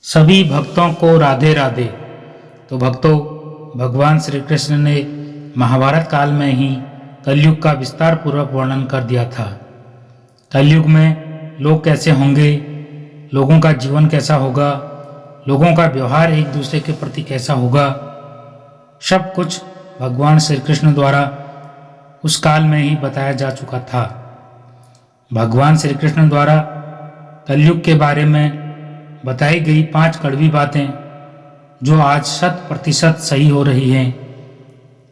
सभी भक्तों को राधे राधे। तो भक्तों, भगवान श्री कृष्ण ने महाभारत काल में ही कलयुग का विस्तार पूर्वक वर्णन कर दिया था। कलयुग में लोग कैसे होंगे, लोगों का जीवन कैसा होगा, लोगों का व्यवहार एक दूसरे के प्रति कैसा होगा, सब कुछ भगवान श्री कृष्ण द्वारा उस काल में ही बताया जा चुका था। भगवान श्री कृष्ण द्वारा कलयुग के बारे में बताई गई 5 कड़वी बातें जो आज 100% सही हो रही हैं।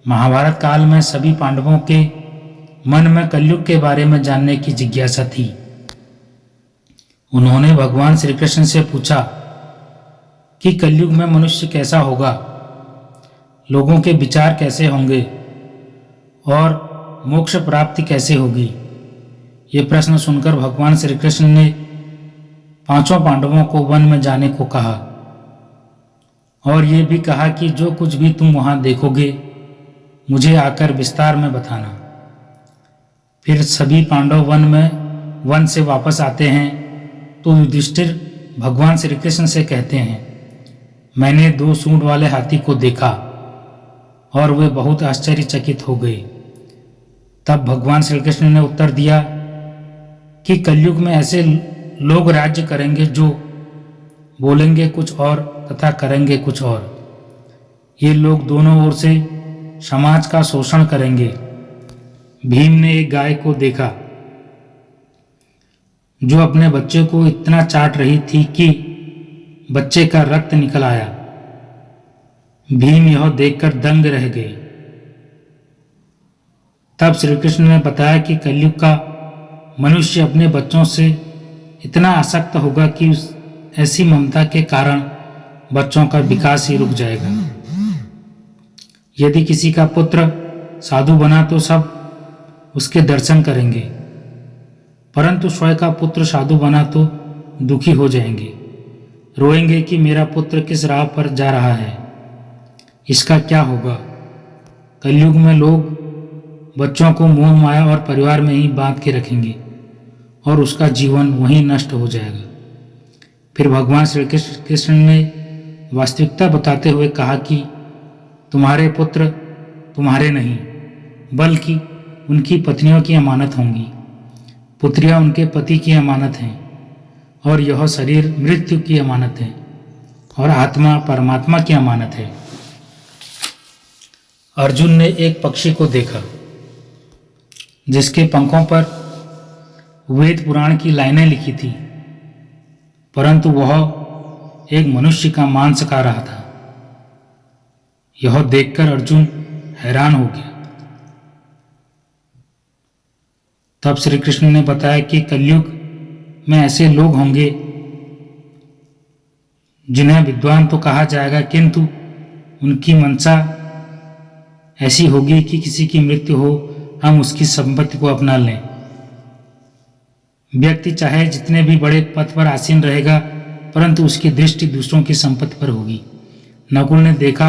महाभारत काल में सभी पांडवों के मन में कलयुग के बारे में जानने की जिज्ञासा थी। उन्होंने भगवान श्री कृष्ण से पूछा कि कलयुग में मनुष्य कैसा होगा, लोगों के विचार कैसे होंगे और मोक्ष प्राप्ति कैसे होगी। ये प्रश्न सुनकर भगवान श्री कृष्ण ने 5 पांडवों को वन में जाने को कहा और ये भी कहा कि जो कुछ भी तुम वहां देखोगे मुझे आकर विस्तार में बताना। फिर सभी पांडव वन से वापस आते हैं तो युधिष्ठिर भगवान श्री कृष्ण से कहते हैं, मैंने 2 सूंड वाले हाथी को देखा और वे बहुत आश्चर्यचकित हो गए। तब भगवान श्री कृष्ण ने उत्तर दिया कि कलयुग में ऐसे लोग राज्य करेंगे जो बोलेंगे कुछ और तथा करेंगे कुछ और। ये लोग दोनों ओर से समाज का शोषण करेंगे। भीम ने एक गाय को देखा जो अपने बच्चे को इतना चाट रही थी कि बच्चे का रक्त निकल आया। भीम यह देखकर दंग रह गए। तब श्री कृष्ण ने बताया कि कलयुग का मनुष्य अपने बच्चों से इतना आसक्त होगा कि ऐसी ममता के कारण बच्चों का विकास ही रुक जाएगा। यदि किसी का पुत्र साधु बना तो सब उसके दर्शन करेंगे, परंतु स्वयं का पुत्र साधु बना तो दुखी हो जाएंगे, रोएंगे कि मेरा पुत्र किस राह पर जा रहा है, इसका क्या होगा। कलयुग में लोग बच्चों को मोह माया और परिवार में ही बांध के रखेंगे और उसका जीवन वहीं नष्ट हो जाएगा। फिर भगवान श्री कृष्ण ने वास्तविकता बताते हुए कहा कि तुम्हारे पुत्र तुम्हारे नहीं बल्कि उनकी पत्नियों की अमानत होंगी। पुत्रियां उनके पति की अमानत हैं और यह शरीर मृत्यु की अमानत है और आत्मा परमात्मा की अमानत है। अर्जुन ने एक पक्षी को देखा जिसके पंखों पर वेद पुराण की लाइनें लिखी थी, परंतु वह एक मनुष्य का मांस खा रहा था। यह देखकर अर्जुन हैरान हो गया। तब श्री कृष्ण ने बताया कि कलयुग में ऐसे लोग होंगे जिन्हें विद्वान तो कहा जाएगा, किंतु उनकी मंशा ऐसी होगी कि किसी की मृत्यु हो हम उसकी संपत्ति को अपना लें। व्यक्ति चाहे जितने भी बड़े पद पर आसीन रहेगा, परंतु उसकी दृष्टि दूसरों की संपत्ति पर होगी। नकुल ने देखा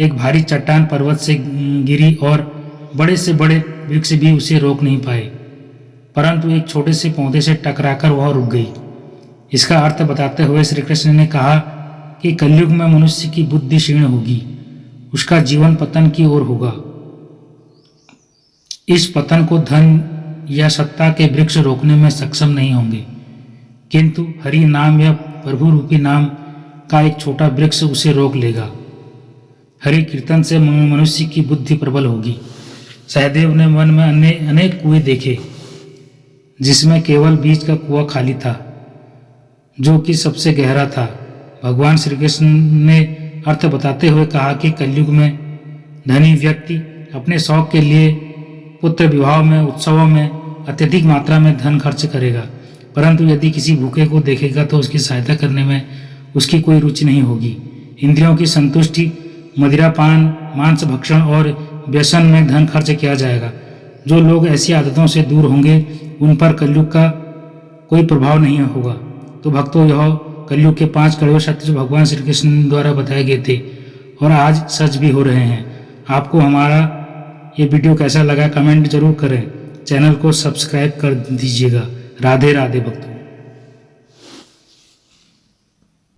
एक भारी चट्टान पर्वत से गिरी और बड़े से बड़े वृक्ष भी उसे रोक नहीं पाए, परंतु एक छोटे से पौधे से टकराकर वह रुक गई। इसका अर्थ बताते हुए श्री कृष्ण ने कहा कि कलयुग में मनुष्य की बुद्धि क्षीण होगी, उसका जीवन पतन की ओर होगा। इस पतन को धन या सत्ता के वृक्ष रोकने में सक्षम नहीं होंगे, किंतु हरि नाम या प्रभु रूपी नाम का एक छोटा वृक्ष उसे रोक लेगा। हरि कीर्तन से मनुष्य की बुद्धि प्रबल होगी। सहदेव ने वन में अनेक कुएं देखे जिसमें केवल बीच का कुआं खाली था जो कि सबसे गहरा था। भगवान श्री कृष्ण ने अर्थ बताते हुए कहा कि कलयुग में धनी व्यक्ति अपने शौक के लिए पुत्र विवाह में उत्सवों में अत्यधिक मात्रा में धन खर्च करेगा, परंतु यदि किसी भूखे को देखेगा तो उसकी सहायता करने में उसकी कोई रुचि नहीं होगी। इंद्रियों की संतुष्टि, मदिरापान, मांस भक्षण और व्यसन में धन खर्च किया जाएगा। जो लोग ऐसी आदतों से दूर होंगे उन पर कलयुग का कोई प्रभाव नहीं होगा। तो भक्तों, यह कलयुग के 5 कड़वे सत्य जो भगवान श्री कृष्ण द्वारा बताए गए थे और आज सच भी हो रहे हैं। आपको हमारा ये वीडियो कैसा लगा कमेंट जरूर करें। चैनल को सब्सक्राइब कर दीजिएगा। राधे राधे भक्तों।